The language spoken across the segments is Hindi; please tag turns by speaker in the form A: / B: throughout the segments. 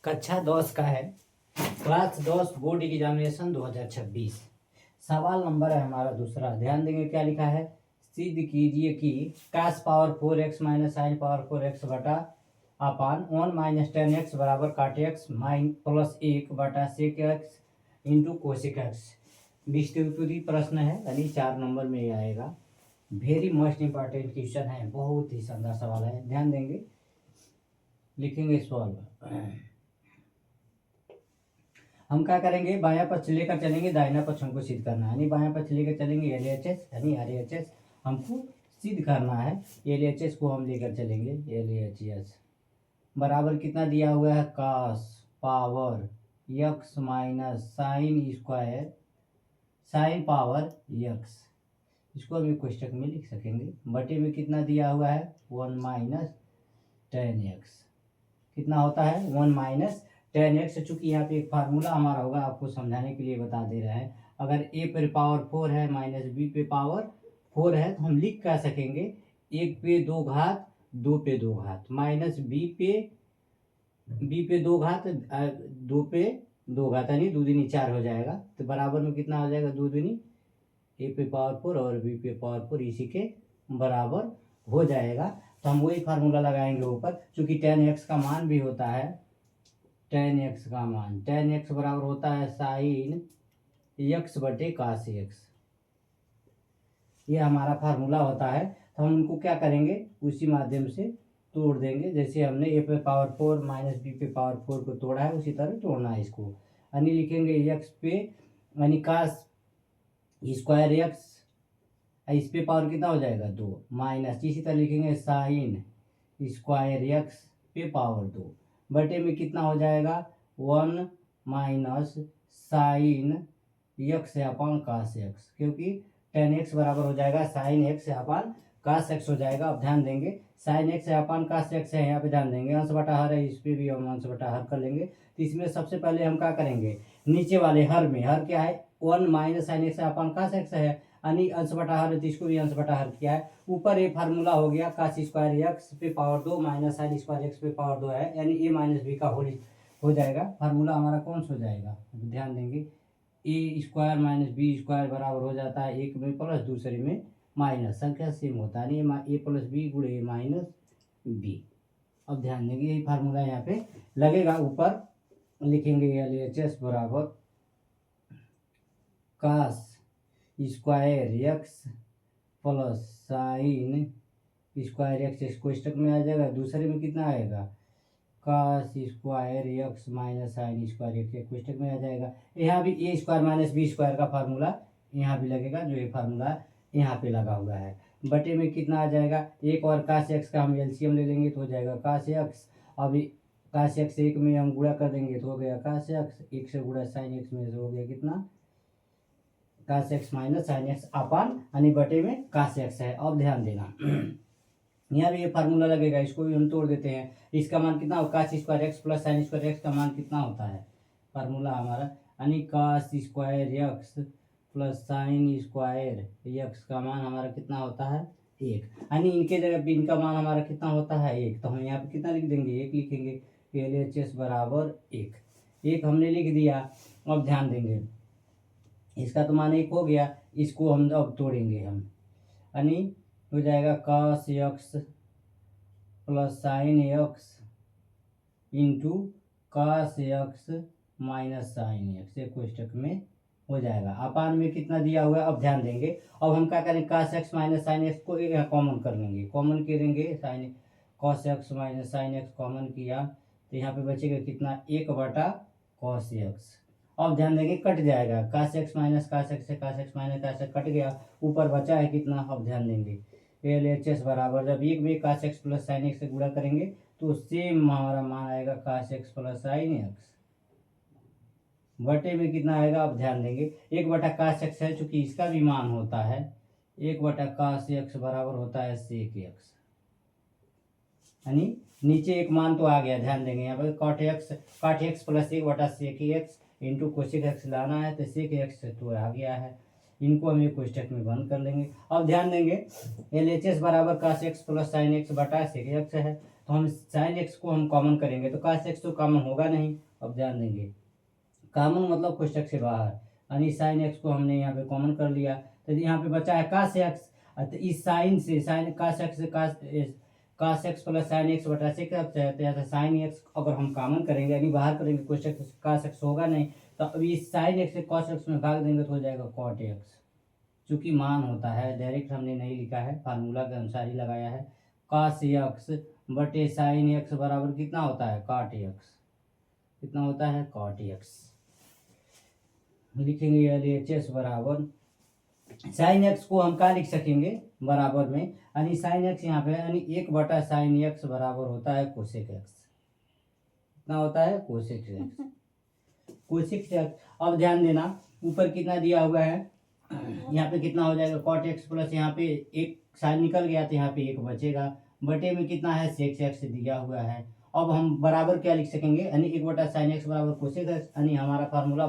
A: कक्षा 10 का है, क्लास 10 बोर्ड एग्जामिनेशन 2026। सवाल नंबर है हमारा दूसरा। ध्यान देंगे क्या लिखा है। सिद्ध कीजिए कि cos power 4x minus sine power 4x बटा अपान 1 माइनस 10x बराबर काट x प्लस 1 बटा सेक x इंटू कोसेक x। विस्तृत प्रश्न है, यानी 4 नंबर में ये आएगा। वेरी मोस्ट इंपॉर्टेंट क्वेश्चन है, बहुत ही शानदार सवाल है। ध्यान देंगे, लिखेंगे सॉल्व। हम क्या करेंगे, बायां पक्ष लेकर चलेंगे, दाहिना पक्ष हमको सिद्ध करना है। यानी बायां पक्ष लेकर चलेंगे LHS, यानी RHS हमको सिद्ध करना है। LHS को हम लेकर चलेंगे, LHS बराबर कितना दिया हुआ है, cos power x minus sine square sine power x। इसको हम कोष्टक में लिख सकेंगे। बटे में कितना दिया हुआ है, 1 माइनस 10x। कितना होता है, 1 माइनस 10x। चूंकि यहाँ पे एक फार्मूला हमारा होगा, आपको समझाने के लिए बता दे रहे हैं। अगर a पे पावर 4 है माइनस b पे पावर 4 है तो हम लिख क्या सकेंगे, 1 पे 2 घात 2 पे 2 घात माइनस b पे 2 घात 2 पे 2 घात, यानी 2 दूनी 4 हो जाएगा। तो बराबर में कितना हो जाएगा, 2 दूनी a पे पावर 4 और b पे पावर 4 इसी के बराबर हो जाएगा। तो हम वही फार्मूला लगाएंगे ऊपर। चूंकि 10x का मान भी होता है, 10x का मान 10x बराबर होता है साइन x बटे कास x। ये हमारा फार्मूला होता है। तो हम उनको क्या करेंगे, उसी माध्यम से तोड़ देंगे। जैसे हमने a पे पावर 4 माइनस b पे पावर 4 को तोड़ा है, उसी तरह तोड़ना है इसको। यानी लिखेंगे x पे, यानी कास स्क्वायर x, इस पे पावर कितना हो जाएगा, 2 माइनस, इसी तरह लिखेंगे साइन स्क्वायर x पे पावर 2 बटे में कितना हो जाएगा, 1 माइनस साइन x अपान कास x। क्योंकि 10x बराबर हो जाएगा साइन x अपान कास x हो जाएगा। अब ध्यान देंगे, साइन x अपान कास x है, यहाँ पे ध्यान देंगे अंश बटा हर है, इस पे भी हम अंश बटा हर कर लेंगे। तो इसमें सबसे पहले हम क्या करेंगे, नीचे वाले हर में, हर क्या है, 1 माइनस साइन x अपान कास x है, यानी अंश बटा हर है, तो इसको भी अंश बटा हर किया है। ऊपर ये फार्मूला हो गया, कास स्क्वायर x पे power 2 minus sine square x पे पावर 2 है, यानी a माइनस b का होल हो जाएगा। फार्मूला हमारा कौन सा हो जाएगा, ध्यान देंगे, a square minus b square बराबर हो जाता है, एक में प्लस दूसरे में माइनस, संख्या सेम होता है, यानी a प्लस बी गुणे a माइनस b। अब ध्यान देंगे, यही फार्मूला यहाँ पे लगेगा। ऊपर लिखेंगे LHS बराबर cos square x plus sine square x कोष्टक में आ जाएगा। दूसरे में कितना आएगा, cos square x minus sine square x कोष्टक में आ जाएगा। यहाँ भी a square minus b square का फार्मूला यहाँ भी लगेगा, जो ये फार्मूला यहाँ पे लगा हुआ है। बटे में कितना आ जाएगा, एक और कास x का हम एलसीएम ले लेंगे तो हो जाएगा कास x। अब कास x एक में हम गुणा कर देंगे तो हो गया कास x, एक से गुणा साइन x में से हो गया कितना, कास x माइनस साइन x अपान, यानी बटे में कास x है। अब ध्यान देना, यहाँ भी ये फार्मूला लगेगा, इसको भी हम तोड़ देते हैं। इसका मान कितना होगा, cos square x plus sine square x का मान कितना होता है, फार्मूला हमारा, यानी cos square x plus sine square x का मान हमारा कितना होता है, 1। यानी इनके जगह पे इनका मान हमारा कितना होता है, 1। तो हम यहाँ पे कितना लिख देंगे, 1 लिखेंगे। LHS बराबर 1 हमने लिख दिया। अब ध्यान देंगे, इसका तो मान 1 हो गया, इसको हम अब तोड़ेंगे हम, यानी हो जाएगा cos x plus sine x into cos x minus sine x, एक कोष्टक में हो जाएगा। अपान में कितना दिया हुआ है, अब ध्यान देंगे। अब हम क्या करेंगे, कास एक्स माइनस साइन एक्स को कॉमन कर लेंगे, कॉमन करेंगे, sine cos x minus sine x common किया तो यहाँ पे बचेगा कितना, 1 बटा कॉस एक्स। अब ध्यान देंगे, कट जाएगा, cos x minus cos x से cos x minus cos x cut गया, ऊपर बचा है कितना। अब ध्यान देंगे, LHS बराबर, जब एक में कास एक्स प्लस साइन एक्स से गुणा करेंगे तो सेम हमारा मान आएगा कास एक्स प्लस साइन एक्स, बटे में कितना आएगा। अब ध्यान देंगे, 1 बटा कास एक्स है, चूंकि इसका भी मान होता है 1 बटा कास एक्स बराबर होता है सेक एक्स, यानी नीचे एक मान तो आ गया। ध्यान देंगे यहाँ पर काट एक्स प्लस 1 बटा sec x into cosec x लाना है, तो सेक एक्स तो आ गया है, इनको हम ये कोष्टक में बंद कर लेंगे। अब ध्यान देंगे, LHS बराबर कास एक्स प्लस साइन एक्स बटा सेक एक्स है, तो हम साइन एक्स को हम कॉमन करेंगे तो कास एक्स तो कॉमन होगा नहीं। अब ध्यान देंगे, कॉमन मतलब कोष्टक से बाहर, यानी साइन एक्स को हमने यहाँ पे कॉमन कर लिया, तो यहाँ पे बचा है कास एक्स। तो इस साइन से साइन कास एक्स से cos x plus sine x बटा सेक्स साइन एक्स अगर हम कॉमन करेंगे यानी बाहर करेंगे, कोष्टक से कास एक्स होगा नहीं, तो अभी इस साइन एक्स से कॉस एक्स में भाग देंगे तो हो जाएगा कॉट एक्स। चूंकि मान होता है, डायरेक्ट हमने नहीं लिखा है, फार्मूला के अनुसार ही लगाया है। कास एक्स बटे साइन एक्स बराबर कितना होता है, कॉट एक्स। कितना होता है, कॉट एक्स। लिखेंगे LHS बराबर साइन एक्स को हम क्या लिख सकेंगे बराबर में, यानी साइन एक्स यहाँ पे यानी 1/sin एक्स बराबर होता है कोसेक एक्स। कितना होता है, कोसेक एक्स। Cosec x. अब ध्यान देना, ऊपर कितना दिया हुआ है, यहाँ पे कितना हो जाएगा कॉट एक्स प्लस यहाँ पे एक साइन निकल गया तो यहाँ पे एक बचेगा, बटे में कितना है सेक्स एक्स दिया हुआ है। अब हम बराबर क्या लिख सकेंगे, यानी 1/sin एक्स बराबर कोसेक एक्स, यानी हमारा फार्मूला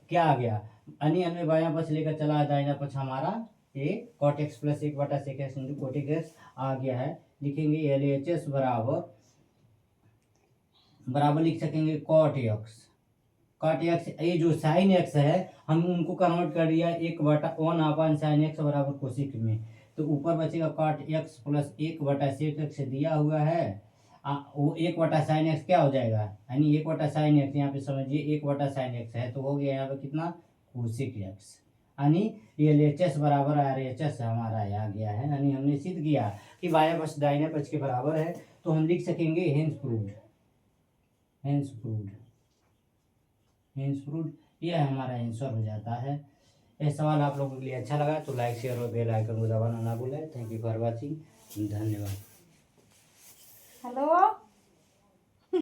A: क्या आ गया, यानी हमें बायां पक्ष लेकर चला, दाहिना पक्ष हमारा ये cot x plus 1/sec x into cosec x आ गया है। लिखेंगे LHS बराबर लिख सकेंगे कॉट एक्स। कॉट एक्स, ये जो साइन एक्स है हम उनको कन्वर्ट कर दिया 1/1/sin एक्स बराबर कोसेक में, तो ऊपर बचेगा cot x plus 1/sec x दिया हुआ है। वो 1/sin एक्स क्या हो जाएगा, यानी 1/sin एक्स, यहाँ पे समझिए 1/sin एक्स है तो हो गया यहाँ पे कितना, कोसेक एक्स। यानी LHS बराबर RHS हमारा आ गया है, यानी हमने सिद्ध किया कि बायां पक्ष दाहिने पक्ष के बराबर है, तो हम लिख सकेंगे hence proved. Hence proved, hence proved, यह हमारा आंसर हो जाता है। यह सवाल आप लोगों के लिए अच्छा लगा तो लाइक शेयर और बेल आइकन को दबाना ना भूलें। थैंक यू फॉर वॉचिंग, धन्यवाद।
B: हेलो।